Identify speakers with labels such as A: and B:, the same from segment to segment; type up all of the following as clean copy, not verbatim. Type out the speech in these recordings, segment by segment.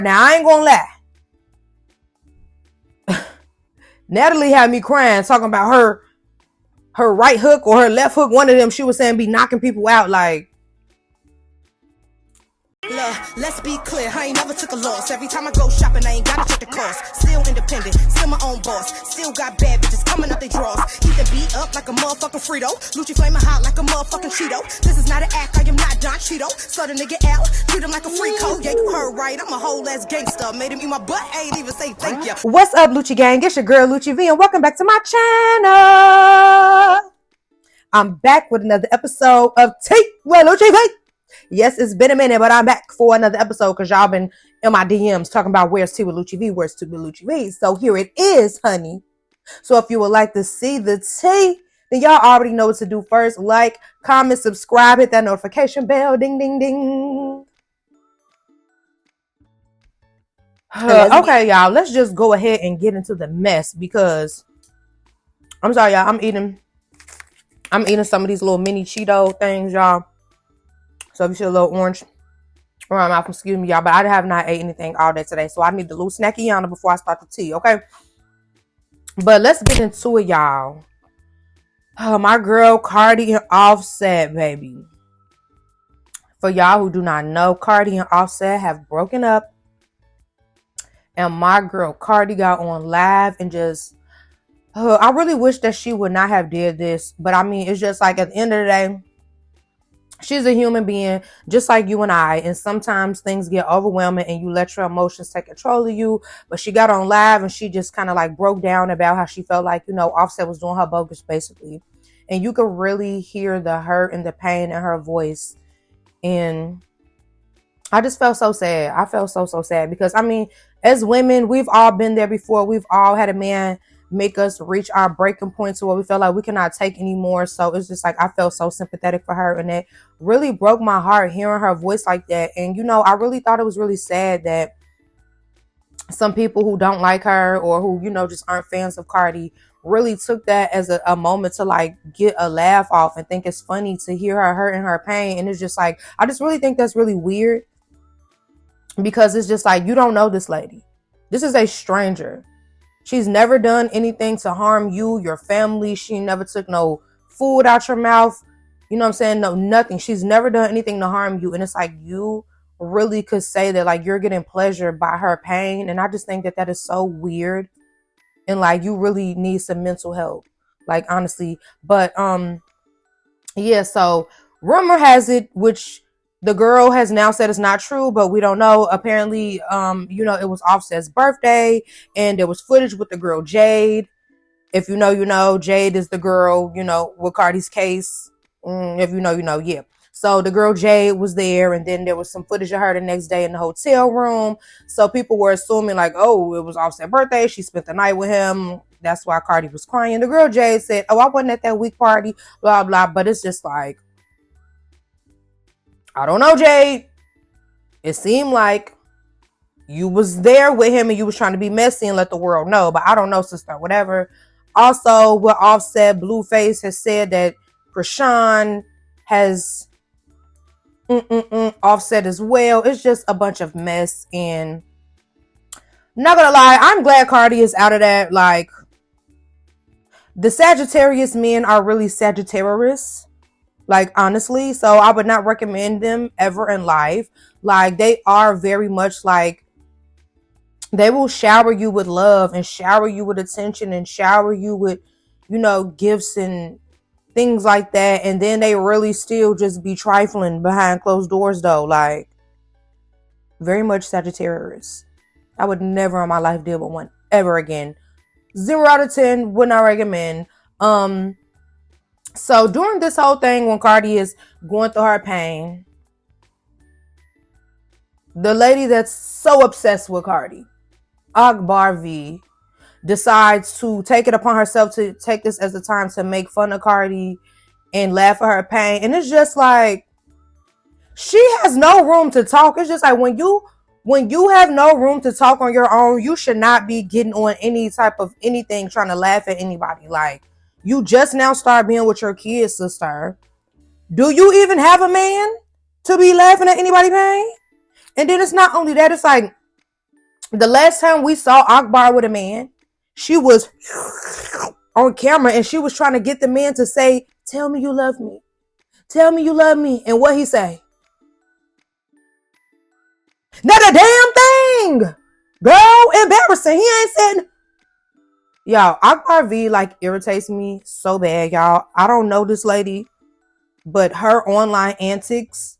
A: Now, I ain't gonna lie. Natalie had me crying, talking about her right hook or her left hook. One of them, she was saying, be knocking people out. Like,
B: let's be clear, I ain't never took a loss. Every time I go shopping, I ain't gotta check the cost. Still independent, still my own boss. Still got bad bitches coming up they draws. Keep the beat up like a motherfucking Frito. Lucci flaming hot like a motherfucking Cheeto. This is not an act, I am not Don Cheeto. So the nigga out, treat him like a free code. Yeah, you heard right, I'm a whole ass gangster. Made him eat my butt, I ain't even say thank you.
A: what's up, Lucci gang? It's your girl, Lucci V, and welcome back to my channel. I'm back with another episode of Take Well, Lucci V. Yes, it's been a minute, but I'm back for another episode because y'all been in my DMs talking about where's Tea with Lucci V, where's Tea with Lucci V. So here it is, honey. So if you would like to see the tea, then y'all already know what to do first. Like, comment, subscribe, hit that notification bell, ding, ding, ding. Okay, y'all, let's just go ahead and get into the mess because I'm sorry, y'all. I'm eating some of these little mini Cheeto things, y'all. So if you see a little orange around my mouth, excuse me, y'all. But I have not ate anything all day today. So I need a little snacky yana before I start the tea, okay? But let's get into it, y'all. Oh, my girl Cardi and Offset, baby. For y'all who do not know, Cardi and Offset have broken up. And my girl Cardi got on live and just... I really wish that she would not have did this. But I mean, it's just like at the end of the day, she's a human being just like you and I. And sometimes things get overwhelming and you let your emotions take control of you. But she got on live and she just kind of like broke down about how she felt like, you know, Offset was doing her bogus basically. And you could really hear the hurt and the pain in her voice. And I just felt so sad. I felt so sad because I mean, as women, we've all been there before. We've all had a man make us reach our breaking point to where we felt like we cannot take anymore. So it's just like I felt so sympathetic for her, and it really broke my heart hearing her voice like that. And you know, I really thought it was really sad that some people who don't like her or who, you know, just aren't fans of Cardi really took that as a moment to like get a laugh off and think it's funny to hear her hurt and her pain. And it's just like, I just really think that's really weird because it's just like, you don't know this lady. This is a stranger. She's never done anything to harm you, your family. She never took no food out your mouth. You know what I'm saying? No, nothing. She's never done anything to harm you. And it's like you really could say that like you're getting pleasure by her pain. And I just think that that is so weird. And like you really need some mental help. Like honestly. But yeah, so rumor has it, which the girl has now said it's not true, but we don't know. Apparently, you know, it was Offset's birthday and there was footage with the girl Jade. If you know, you know. Jade is the girl, you know, with Cardi's case. If you know, you know, yeah. So the girl Jade was there, and then there was some footage of her the next day in the hotel room. So people were assuming like, oh, it was Offset's birthday. She spent the night with him. That's why Cardi was crying. The girl Jade said, oh, I wasn't at that week party, blah, blah. But it's just like, I don't know, Jade. It seemed like you was there with him and you was trying to be messy and let the world know. But I don't know, sister, whatever. Also, what Offset Blueface has said that Chrisean has Offset as well. It's just a bunch of mess. And not gonna lie, I'm glad Cardi is out of that. Like, the Sagittarius men are really Sagittarius. Like, honestly, so I would not recommend them ever in life. Like, they are very much like, they will shower you with love and shower you with attention and shower you with, you know, gifts and things like that. And then they really still just be trifling behind closed doors, though. Like, very much Sagittarius. I would never in my life deal with one ever again. 0 out of 10, would not recommend. So during this whole thing, when Cardi is going through her pain, the lady that's so obsessed with Cardi, Akbar V, decides to take it upon herself to take this as a time to make fun of Cardi and laugh at her pain. And it's just like, she has no room to talk. It's just like when you have no room to talk on your own, you should not be getting on any type of anything trying to laugh at anybody. Like, you just now start being with your kids, sister. Do you even have a man to be laughing at anybody's pain? And then it's not only that, it's like, The last time we saw Akbar with a man, she was on camera and she was trying to get the man to say, tell me you love me. Tell me you love me. And what he say? Not a damn thing. Girl, embarrassing. He ain't said. Y'all, Akbar V like irritates me so bad, y'all. I don't know this lady, but her online antics,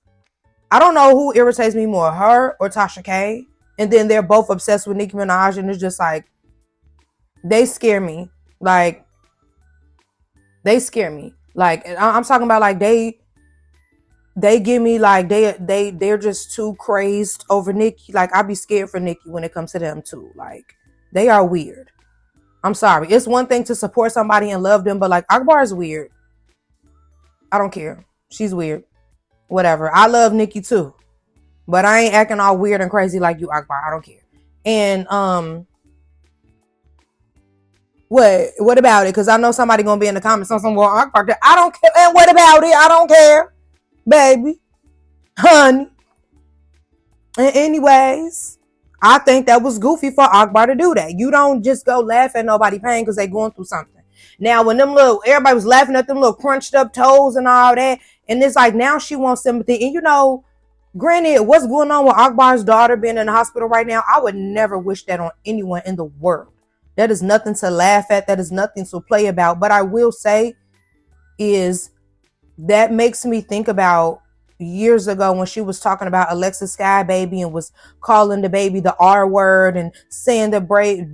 A: I don't know who irritates me more, her or Tasha K. And then they're both obsessed with Nicki Minaj, and it's just like, they scare me. Like, they scare me. Like, I'm talking about like they give me like they're just too crazed over Nicki. Like, I be scared for Nicki when it comes to them too. Like, they are weird. I'm sorry. It's one thing to support somebody and love them, but like Akbar is weird. I don't care. She's weird. Whatever. I love Nicki too. But I ain't acting all weird and crazy like you, Akbar. I don't care. And what about it? Because I know somebody gonna be in the comments on some more Akbar. I don't care. And what about it? I don't care, baby, honey. And anyways, I think that was goofy for Akbar to do that. You don't just go laugh at nobody pain because they going through something. Now, when everybody was laughing at them little crunched up toes and all that, and it's like now she wants sympathy. And you know, granted, what's going on with Akbar's daughter being in the hospital right now, I would never wish that on anyone in the world. That is nothing to laugh at. That is nothing to play about. But I will say is that makes me think about years ago when she was talking about Alexa Sky Baby and was calling the baby the R word and saying the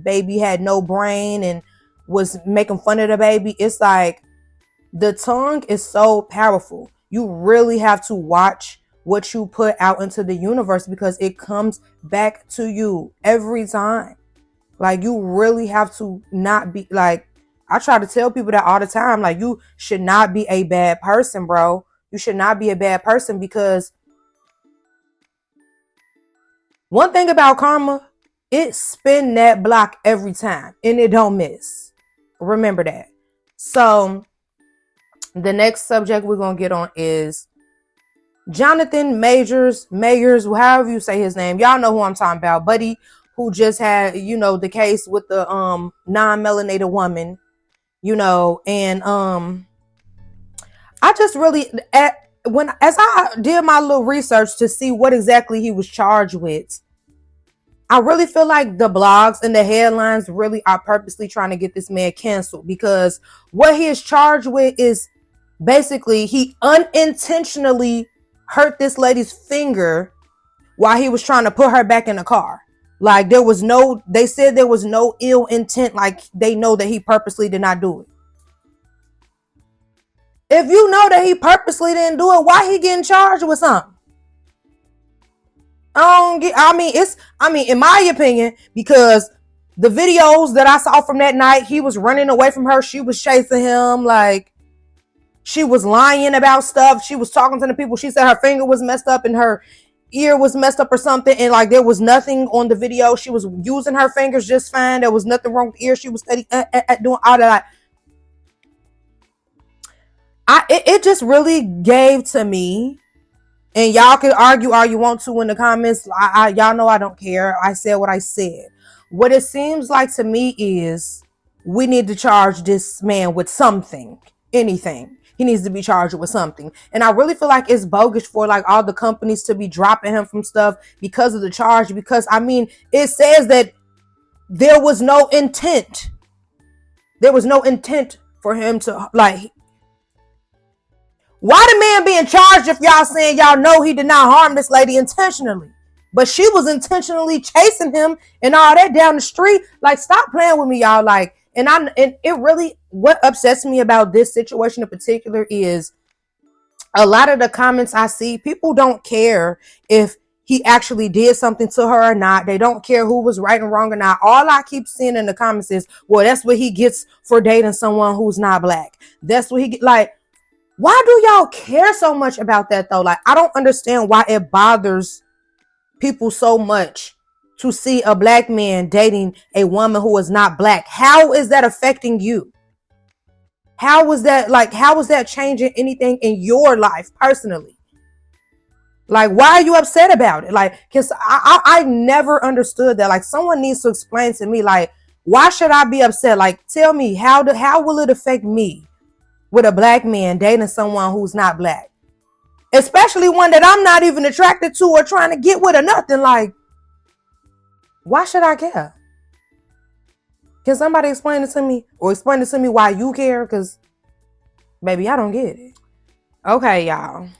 A: baby had no brain and was making fun of the baby. It's like the tongue is so powerful. You really have to watch what you put out into the universe because it comes back to you every time. Like, you really have to not be like, I try to tell people that all the time. Like, you should not be a bad person, bro. You should not be a bad person because one thing about karma, it spin that block every time and it don't miss. Remember that. So the next subject we're going to get on is Jonathan Mayers, however you say his name. Y'all know who I'm talking about. Buddy, who just had, you know, the case with the non-melanated woman, you know, and I just really as I did my little research to see what exactly he was charged with, I really feel like the blogs and the headlines really are purposely trying to get this man canceled because what he is charged with is basically he unintentionally hurt this lady's finger while he was trying to put her back in the car. Like, they said there was no ill intent. Like, they know that he purposely did not do it. If you know that he purposely didn't do it, why he getting charged with something? In my opinion, because the videos that I saw from that night, he was running away from her. She was chasing him. Like, she was lying about stuff. She was talking to the people. She said her finger was messed up and her ear was messed up or something, and like there was nothing on the video. She was using her fingers just fine. There was nothing wrong with the ear. She was steady doing all that. It just really gave to me, and y'all can argue all you want to in the comments. Y'all know I don't care. I said what I said. What it seems like to me is we need to charge this man with something, anything. He needs to be charged with something. And I really feel like it's bogus for like all the companies to be dropping him from stuff because of the charge. Because I mean, it says that there was no intent. There was no intent for him to like. Why the man being charged if y'all saying y'all know he did not harm this lady intentionally? But she was intentionally chasing him and all that down the street. Like, stop playing with me, y'all. Like, and it really, what upsets me about this situation in particular is a lot of the comments I see, people don't care if he actually did something to her or not. They don't care who was right and wrong or not. All I keep seeing in the comments is, well, that's what he gets for dating someone who's not black. That's what he get. Like, why do y'all care so much about that though? Like, I don't understand why it bothers people so much to see a black man dating a woman who is not black. How is that affecting you? How is that changing anything in your life personally? Like, why are you upset about it? Like, cause I never understood that. Like, someone needs to explain to me, like, why should I be upset? Like, tell me, how will it affect me with a black man dating someone who's not black? Especially one that I'm not even attracted to or trying to get with or nothing. Like, why should I care? Can somebody explain it to me? Or explain it to me why you care? Because, baby, I don't get it. Okay, y'all.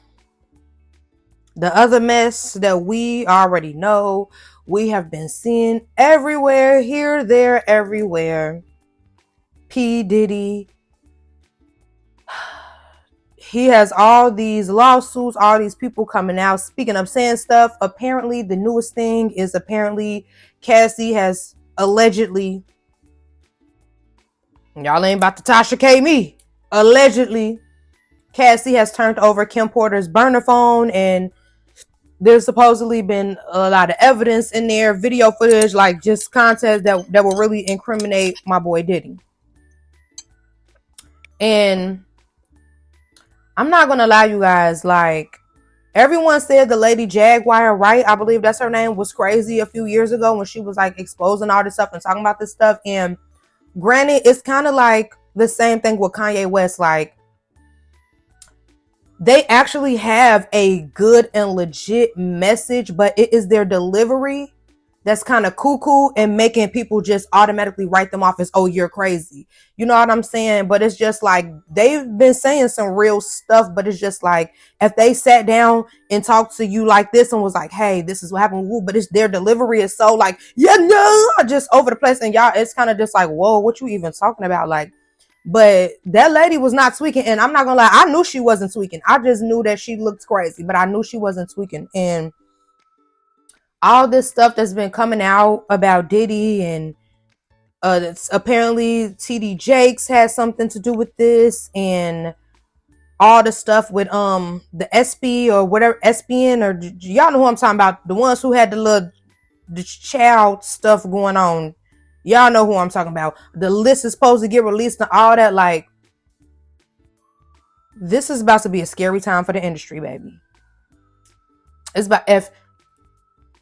A: The other mess that we already know, we have been seeing everywhere, here, there, everywhere. P. Diddy. He has all these lawsuits, all these people coming out, speaking up, saying stuff. Apparently, the newest thing is Cassie has allegedly, y'all ain't about to Tasha K me. Allegedly, Cassie has turned over Kim Porter's burner phone, and there's supposedly been a lot of evidence in there, video footage, like just content that will really incriminate my boy Diddy. And I'm not gonna lie, you guys, like, everyone said the lady Jaguar, right? I believe that's her name, was crazy a few years ago when she was like exposing all this stuff and talking about this stuff. And granted, it's kind of like the same thing with Kanye West. Like, they actually have a good and legit message, but it is their delivery that's kind of cuckoo and making people just automatically write them off as, oh, you're crazy. You know what I'm saying? But it's just like, they've been saying some real stuff, but it's just like, if they sat down and talked to you like this and was like, hey, this is what happened, but it's their delivery is so like, yeah, no, just over the place. And y'all, it's kind of just like, whoa, what you even talking about? Like, but that lady was not tweaking, and I'm not gonna lie, I knew she wasn't tweaking. I just knew that she looked crazy, but I knew she wasn't tweaking. And all this stuff that's been coming out about Diddy, and apparently TD Jakes has something to do with this, and all the stuff with the SP or whatever, SPN, or y'all know who I'm talking about, the ones who had the child stuff going on. Y'all know who I'm talking about. The list is supposed to get released and all that. Like, this is about to be a scary time for the industry, baby. It's about, if,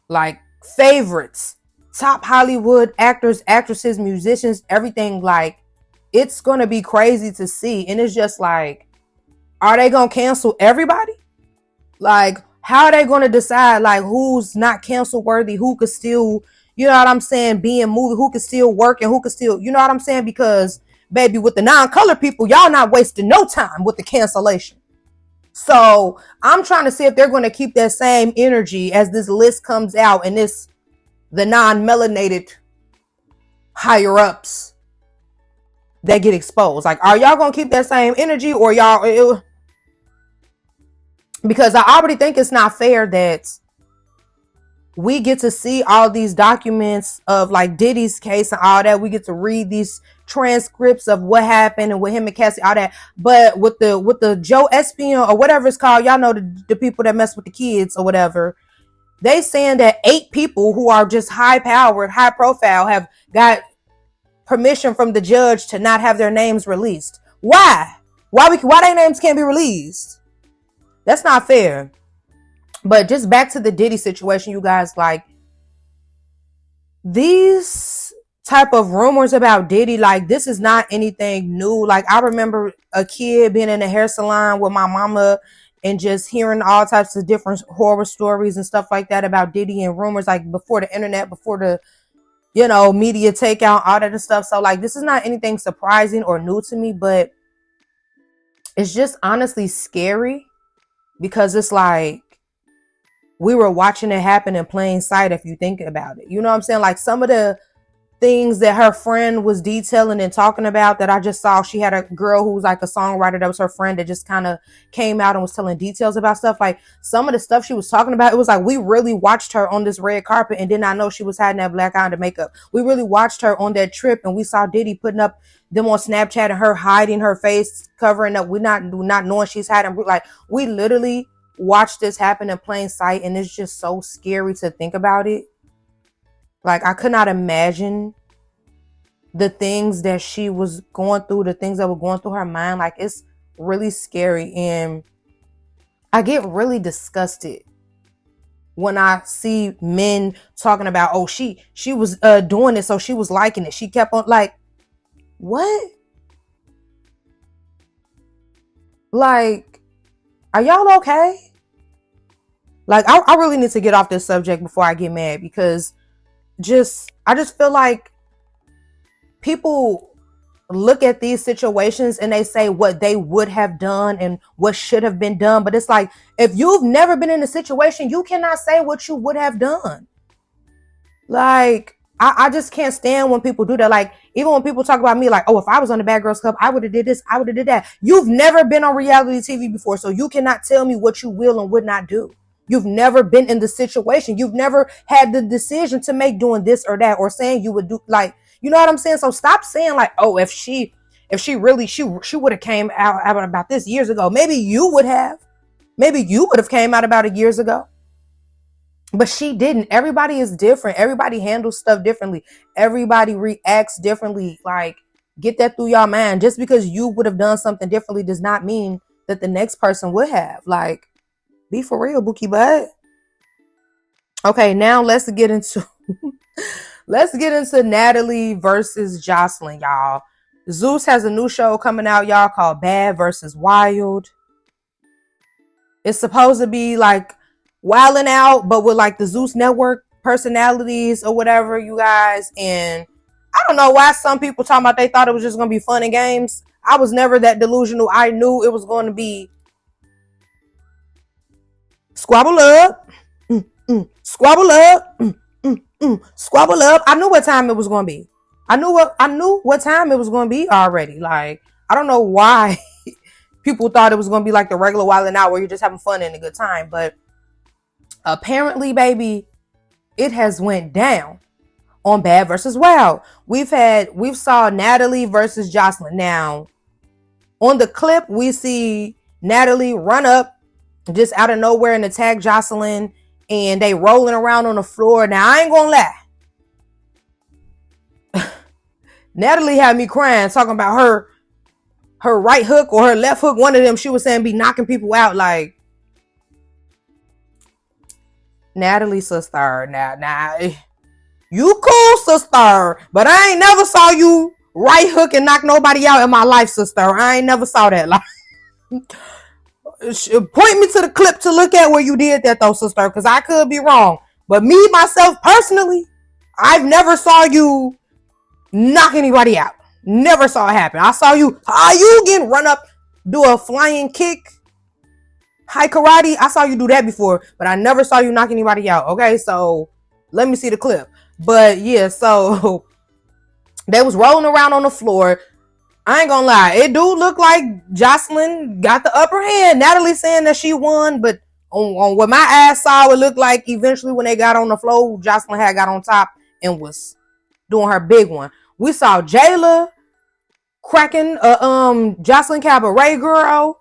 A: like, favorites, top Hollywood actors, actresses, musicians, everything, like, it's going to be crazy to see. And it's just like, are they going to cancel everybody? Like, how are they going to decide, like, who's not cancel worthy, who could still, you know what I'm saying, be in movie, who could still work and who could still, you know what I'm saying? Because, baby, with the non-color people, y'all not wasting no time with the cancellation. So I'm trying to see if they're going to keep that same energy as this list comes out, and the non-melanated higher ups that get exposed. Like, are y'all going to keep that same energy, or y'all, because I already think it's not fair that we get to see all these documents of like Diddy's case and all that. We get to read these transcripts of what happened and with him and Cassie, all that. But with the Joe Espion or whatever it's called, y'all know the people that mess with the kids or whatever, they saying that 8 people who are just high powered, high profile have got permission from the judge to not have their names released. Why their names can't be released? That's not fair. But just back to the Diddy situation, you guys, like, these type of rumors about Diddy, like, this is not anything new. Like, I remember a kid being in a hair salon with my mama and just hearing all types of different horror stories and stuff like that about Diddy, and rumors, like, before the internet, before the, you know, media takeout, all that and stuff. So, like, this is not anything surprising or new to me, but it's just honestly scary, because it's like, we were watching it happen in plain sight, if you think about it. You know what I'm saying? Like, some of the things that her friend was detailing and talking about that I just saw, she had a girl who was like a songwriter that was her friend that just kind of came out and was telling details about stuff. Like, some of the stuff she was talking about, it was like, we really watched her on this red carpet and did not know she was hiding that black eye under makeup. We really watched her on that trip, and we saw Diddy putting up them on Snapchat and her hiding her face, covering up. We're not knowing she's hiding. Like, we literally watch this happen in plain sight, and it's just so scary to think about it. Like, I could not imagine the things that she was going through, the things that were going through her mind. Like, it's really scary, and I get really disgusted when I see men talking about, oh, she was doing it, so she was liking it. She kept on, like, what? Like, are y'all okay? Like, I really need to get off this subject before I get mad, because I just feel like people look at these situations and they say what they would have done and what should have been done. But it's like, if you've never been in a situation, you cannot say what you would have done. Like, I just can't stand when people do that. Like, even when people talk about me, like, oh, if I was on the Bad Girls Club, I would have did this, I would have did that. You've never been on reality TV before, so you cannot tell me what you will and would not do. You've never been in the situation. You've never had the decision to make doing this or that, or saying you would do, like, you know what I'm saying? So stop saying like, oh, if she really, she would have came out about this years ago. Maybe you would have. Maybe you would have came out about it years ago. But she didn't. Everybody is different. Everybody handles stuff differently. Everybody reacts differently. Like, get that through your mind. Just because you would have done something differently does not mean that the next person would have. Like, be for real, Bookie Butt. Okay, now let's get into Natalie versus Joseline, y'all. Zeus has a new show coming out, y'all, called Bad versus Wild. It's supposed to be like Wilding Out, but with like the Zeus Network personalities or whatever, you guys. And I don't know why some people talking about they thought it was just going to be fun and games. I was never that delusional. I knew it was going to be squabble up, squabble up, squabble up. I knew what time it was going to be. I knew what time it was going to be already. Like, I don't know why people thought it was going to be like the regular Wilding Out where you're just having fun and a good time. But apparently, baby, it has went down on Bad versus Wild. We've saw Natalie versus Joseline. Now, on the clip, we see Natalie run up just out of nowhere and attack Joseline, and they rolling around on the floor. Now, I ain't gonna lie. Natalie had me crying, talking about her right hook or her left hook. One of them, she was saying, be knocking people out. Like, Natalie, sister, now, you cool, sister, but I ain't never saw you right hook and knock nobody out in my life, sister. I ain't never saw that. Like, point me to the clip to look at where you did that, though, sister, because I could be wrong. But me, myself, personally, I've never saw you knock anybody out. Never saw it happen. I saw you getting run up, do a flying kick, high karate. I saw you do that before, but I never saw you knock anybody out. Okay, so let me see the clip. But yeah, so they was rolling around on the floor. I ain't gonna lie, it do look like Joseline got the upper hand. Natalie saying that she won, but on what my ass saw, it looked like eventually when they got on the floor, Joseline had got on top and was doing her big one. We saw Jayla cracking Joseline Cabaret Girl.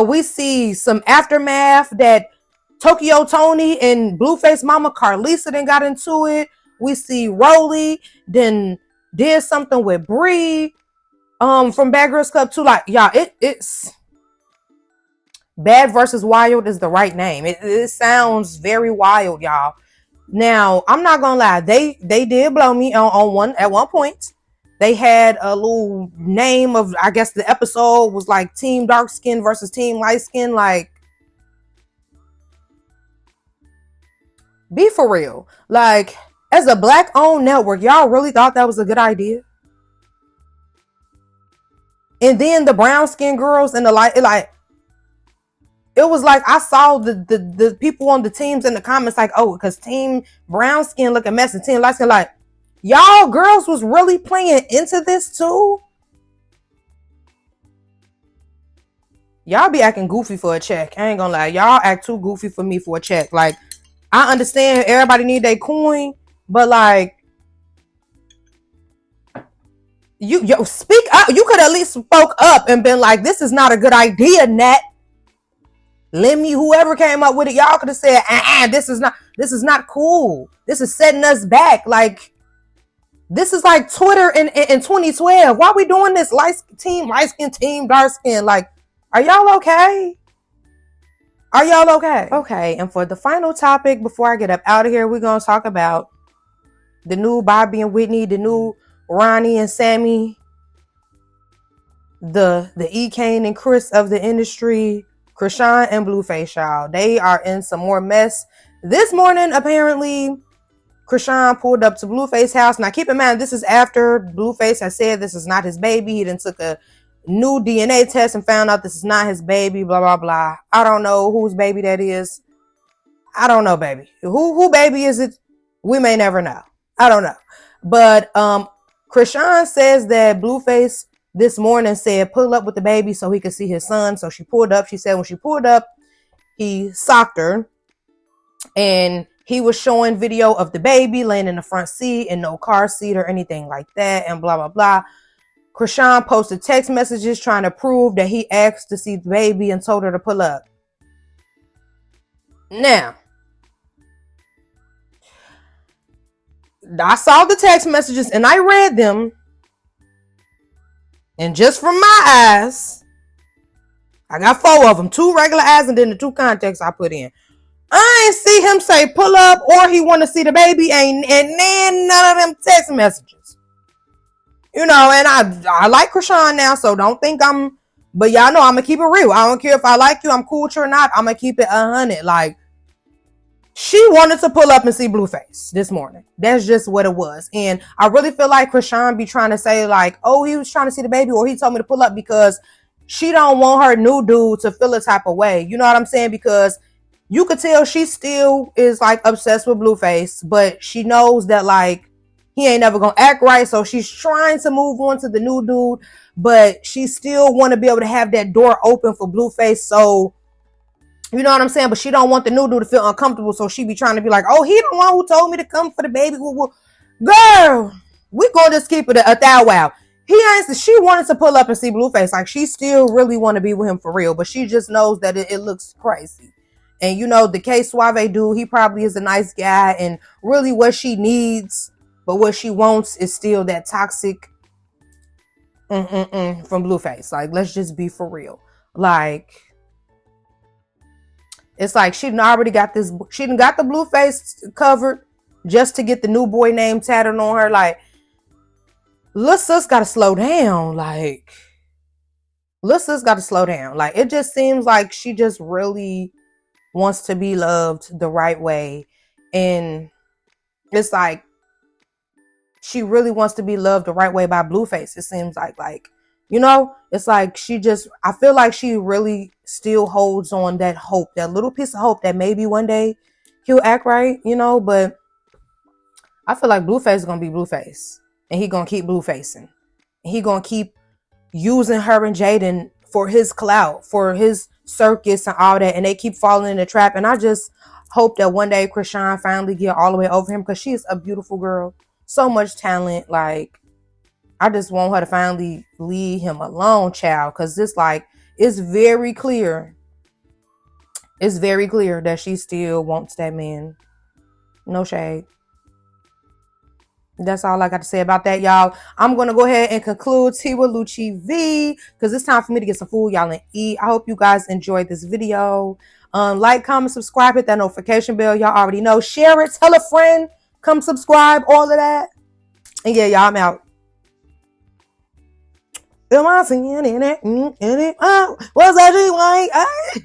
A: We see some aftermath that Tokyo Tony and Blueface Mama Carlisa then got into it. We see Rolly then did something with Bree from Bad Girls Club 2. Like, y'all, it's Bad versus Wild is the right name. It sounds very wild, y'all. Now, I'm not gonna lie, they did blow me at one point. They had a little name of, I guess the episode was like Team Dark Skin versus Team Light Skin. Like, be for real. Like, as a black owned network, y'all really thought that was a good idea? And then the brown skin girls and the light, it was like I saw the people on the teams in the comments like, oh, because Team Brown Skin look a mess and Team Light Skin, like, y'all girls was really playing into this too? Y'all be acting goofy for a check. I ain't gonna lie. Y'all act too goofy for me for a check. Like, I understand everybody need their coin, but like, you speak up. You could at least spoke up and been like, this is not a good idea, Nat. Lemmy, whoever came up with it, y'all could have said, this is not cool. This is setting us back. Like, this is like Twitter in 2012. Why are we doing this? Light skin, team dark skin. Like, are y'all okay? Are y'all okay? Okay, and for the final topic before I get up out of here, we're going to talk about the new Bobby and Whitney, the new Ronnie and Sammy, the E. Kane and Chris of the industry, Chrisean and Blueface, y'all. They are in some more mess. This morning, apparently, Chrisean pulled up to Blueface's house. Now, keep in mind, this is after Blueface has said this is not his baby. He then took a new DNA test and found out this is not his baby, blah, blah, blah. I don't know whose baby that is. I don't know, baby. Who baby is it? We may never know. I don't know. But Chrisean says that Blueface this morning said pull up with the baby so he could see his son. So she pulled up. She said when she pulled up, he socked her. And he was showing video of the baby laying in the front seat and no car seat or anything like that and blah, blah, blah. Chrisean posted text messages trying to prove that he asked to see the baby and told her to pull up. Now, I saw the text messages and I read them. And just from my eyes, I got 4 of them. 2 regular eyes and then the 2 contacts I put in. I ain't see him say pull up or he want to see the baby. And then none of them text messages. You know, and I like Chrisean now, so don't think I'm... But y'all know I'm going to keep it real. I don't care if I like you, I'm cool with you or not. I'm going to keep it 100. Like, she wanted to pull up and see Blueface this morning. That's just what it was. And I really feel like Chrisean be trying to say like, oh, he was trying to see the baby or he told me to pull up because she don't want her new dude to feel a type of way. You know what I'm saying? Because you could tell she still is like obsessed with Blueface, but she knows that like he ain't never gonna act right. So she's trying to move on to the new dude, but she still want to be able to have that door open for Blueface. So you know what I'm saying? But she don't want the new dude to feel uncomfortable. So she be trying to be like, oh, he the one who told me to come for the baby. Girl, we gonna just keep it a thou wow. She wanted to pull up and see Blueface. Like she still really want to be with him for real. But she just knows that it looks crazy. And you know, the K Suave dude, he probably is a nice guy. And really what she needs, but what she wants is still that toxic from Blueface. Like, let's just be for real. Like, it's like she done already got this. She done got the Blueface covered just to get the new boy name tatted on her. Like, little sis got to slow down. Like, little sis got to slow down. Like, it just seems like she just really wants to be loved the right way. And it's like, she really wants to be loved the right way by Blueface. It seems like, you know, it's like I feel like she really still holds on that hope, that little piece of hope that maybe one day he'll act right, you know, but I feel like Blueface is going to be Blueface and he going to keep Bluefacing. He going to keep using her and Jaden for his clout, for his circus and all that. And they keep falling in the trap. And I just hope that one day Chrisean finally get all the way over him because she is a beautiful girl. So much talent. Like, I just want her to finally leave him alone, child. Because it's like, it's very clear. It's very clear that she still wants that man. No shade. That's all I got to say about that, y'all. I'm going to go ahead and conclude Tea with Lucci V. Because it's time for me to get some food, y'all, and eat. I hope you guys enjoyed this video. Like, comment, subscribe, hit that notification bell. Y'all already know. Share it. Tell a friend. Come subscribe, all of that. And yeah, y'all, I'm out. Am I singing in it? Was that like?